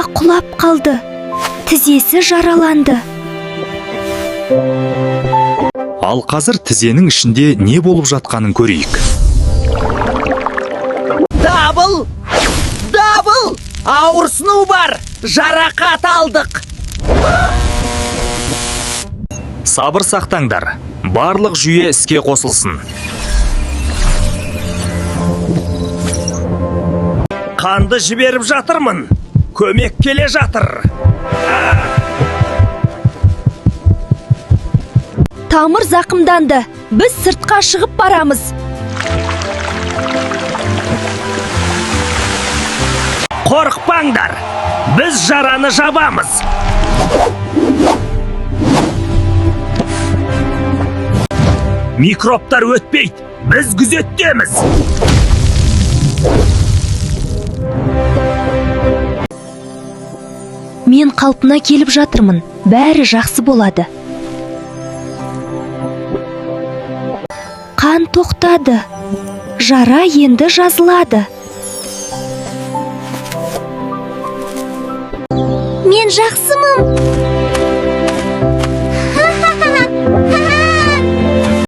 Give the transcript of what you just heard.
суға құлап қалды. Тізесі жараланды. Ал қазір тізенің ішінде не болып жатқанын көрейік. Дабыл! Дабыл! Ауырсыну бар! Жарақат алдық! Сабыр сақтаңдар. Барлық жүйе іске қосылсын. Қанды жіберіп жатырмын. Көмек келе жатыр. Тамыр зақымданды. Біз сыртқа шығып барамыз. Қорықпаңдар. Біз жараны жабамыз. Микробтар өтпейді. Біз күзеттеміз. Мен қалпына келіп жатырмын. Бәрі жақсы болады. Қан тоқтады. Жара енді жазылады. Мен жақсымын.